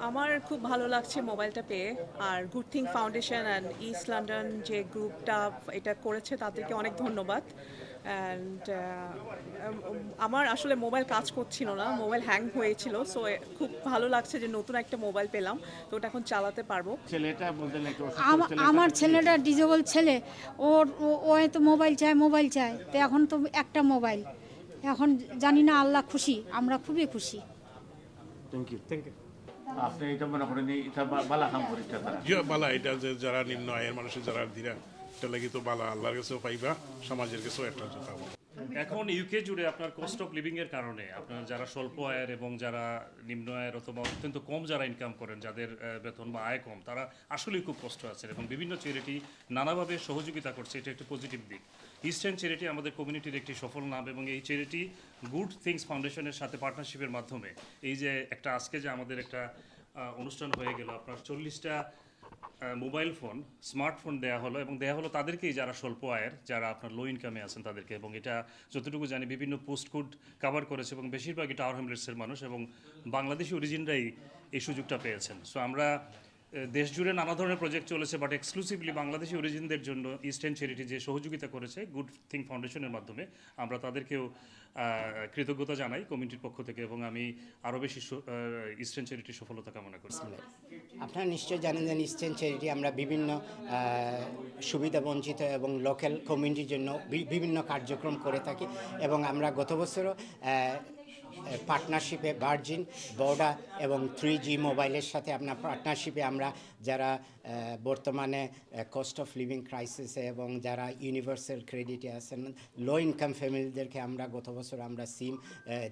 আমার খুব ভালো লাগছে মোবাইলটা পেয়ে। আর good thing foundation and east London যে গ্রুপটা এটা করেছে তাদেরকে অনেক ধন্যবাদ। অ্যান্ড আমার আসলে মোবাইল কাজ করছিল না, মোবাইল হ্যাং হয়েছিল। সো খুব ভালো লাগছে যে নতুন একটা মোবাইল পেলাম, তো ওটা এখন চালাতে পারবো। ছেলেটা বলতে নাকি অসুস্থ ছেলের আমার সাথে কি ছেলেটা হয়েছে? ডিজেবল ছেলে। ও তো মোবাইল চায়, মোবাইল চায়, তো এখন তো একটা মোবাইল। এখন জানি না, আল্লাহ খুশি, আমরা খুবই খুশি। Thank you thank you. আপনি এটা মনে করেন এটা বালা কাম করিটা তারা যে বালা এটা যে যারা নিম্ন আয়ের মানুষের যারা দিরা এটা লাগি তো বালা আল্লাহর কাছেও পাইবা, সমাজের কাছেও একটা পাবো। এখন ইউকে জুড়ে আপনার কস্ট অফ লিভিং এর কারণে আপনার যারা স্বল্প আয়ের এবং যারা নিম্ন আয়ের অথবা অত্যন্ত কম যারা ইনকাম করেন, যাদের বেতন বা আয় কম, তারা আসলেই খুব কষ্ট আছে এবং বিভিন্ন চ্যারিটি নানাভাবে সহযোগিতা করছে। এটা একটা পজিটিভ দিক। ইস্টার্ন চ্যারিটি আমাদের কমিউনিটির একটি সফল নাম এবং এই চ্যারিটি গুড থিংস ফাউন্ডেশনের সাথে পার্টনারশিপের মাধ্যমে এই যে একটা আজকে যে আমাদের একটা অনুষ্ঠান হয়ে গেল, আপনার 40টা মোবাইল ফোন, স্মার্টফোন দেওয়া হলো এবং দেওয়া হলো তাদেরকেই যারা স্বল্প আয়ের, যারা আপনার লো ইনকামে আছেন তাদেরকে। এবং এটা যতটুকু জানি বিভিন্ন পোস্ট কোড কাভার করেছে এবং বেশিরভাগই টাওয়ার হ্যামলেটসের মানুষ এবং বাংলাদেশি অরিজিনরাই এই সুযোগটা পেয়েছেন। সো আমরা দেশ জুড়ে নানা ধরনের প্রজেক্ট চলেছে, বাট এক্সক্লুসিভলি বাংলাদেশি অরিজিনদের জন্য ইস্টার্ন চ্যারিটি যে সহযোগিতা করেছে গুড থিং ফাউন্ডেশনের মাধ্যমে, আমরা তাদেরকেও কৃতজ্ঞতা জানাই কমিটির পক্ষ থেকে এবং আমি আরও বেশি ইস্টার্ন চ্যারিটির সফলতা কামনা করছি। আপনারা নিশ্চয়ই জানেন যে ইস্টার্ন চ্যারিটি আমরা বিভিন্ন সুবিধাবঞ্চিত এবং লোকাল কমিউনিটির জন্য বিভিন্ন কার্যক্রম করে থাকি এবং আমরা গত বছরও পার্টনারশিপে ভার্জিন, বোডা এবং 3G মোবাইলের সাথে আপনার পার্টনারশিপে আমরা যারা বর্তমানে কস্ট অফ লিভিং ক্রাইসিসে এবং যারা ইউনিভার্সাল ক্রেডিটে আছেন, লো ইনকাম ফ্যামিলিদেরকে আমরা গত বছর আমরা সিম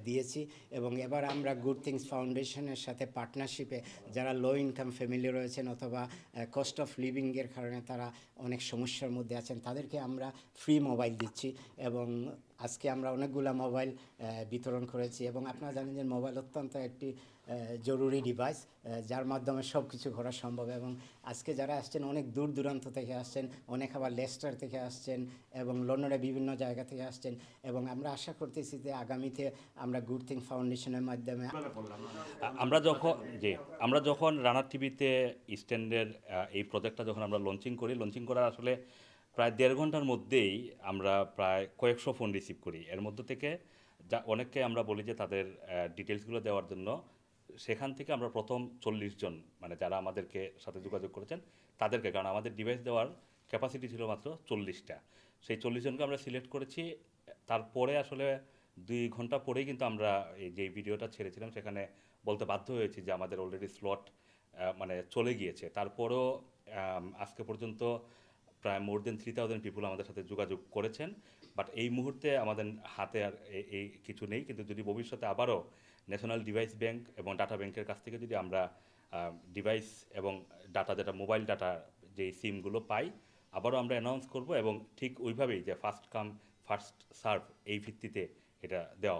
দিয়েছি এবং এবার আমরা গুড থিংস ফাউন্ডেশনের সাথে পার্টনারশিপে যারা লো ইনকাম ফ্যামিলি রয়েছেন অথবা কস্ট অফ লিভিংয়ের কারণে তারা অনেক সমস্যার মধ্যে আছেন, তাদেরকে আমরা ফ্রি মোবাইল দিচ্ছি এবং আজকে আমরা অনেকগুলো মোবাইল বিতরণ করেছি। এবং আপনারা জানেন যে মোবাইল অত্যন্ত একটি জরুরি ডিভাইস যার মাধ্যমে সব কিছু করা সম্ভব। এবং আজকে যারা আসছেন অনেক দূর দূরান্ত থেকে আসছেন, অনেক আবার লেস্টার থেকে আসছেন এবং লন্ডনের বিভিন্ন জায়গা থেকে আসছেন এবং আমরা আশা করতেছি যে আগামীতে আমরা গুড থিং ফাউন্ডেশনের মাধ্যমে আমরা যখন রানার টিভিতে ইস্টার্নের এই প্রজেক্টটা যখন আমরা লঞ্চিং করার আসলে প্রায় 1.5 ঘন্টার মধ্যেই আমরা প্রায় কয়েকশো ফোন রিসিভ করি। এর মধ্যে থেকে যা অনেককে আমরা বলি যে তাদের ডিটেলসগুলো দেওয়ার জন্য, সেখান থেকে আমরা প্রথম 40 জন মানে যারা আমাদেরকে সাথে যোগাযোগ করেছেন তাদেরকে, কারণ আমাদের ডিভাইস দেওয়ার ক্যাপাসিটি ছিল মাত্র 40টা, সেই 40 জনকে আমরা সিলেক্ট করেছি। তারপরে আসলে 2 ঘন্টা পরেই কিন্তু আমরা এই যে ভিডিওটা ছেড়েছিলাম সেখানে বলতে বাধ্য হয়েছি যে আমাদের অলরেডি স্লট মানে চলে গিয়েছে। তারপরেও আজকে পর্যন্ত প্রায় মোর দেন 3000 পিপুল আমাদের সাথে যোগাযোগ করেছেন। বাট এই মুহূর্তে আমাদের হাতে আর এই কিছু নেই, কিন্তু যদি ভবিষ্যতে আবারও ন্যাশনাল ডিভাইস ব্যাংক এবং ডাটা ব্যাংকের কাছ থেকে যদি আমরা ডিভাইস এবং ডাটা, যেটা মোবাইল ডাটা যে সিমগুলো পাই, আবারও আমরা অ্যানাউন্স করব এবং ঠিক ওইভাবেই যে ফার্স্ট কাম ফার্স্ট সার্ভ এই ভিত্তিতে এটা দেওয়া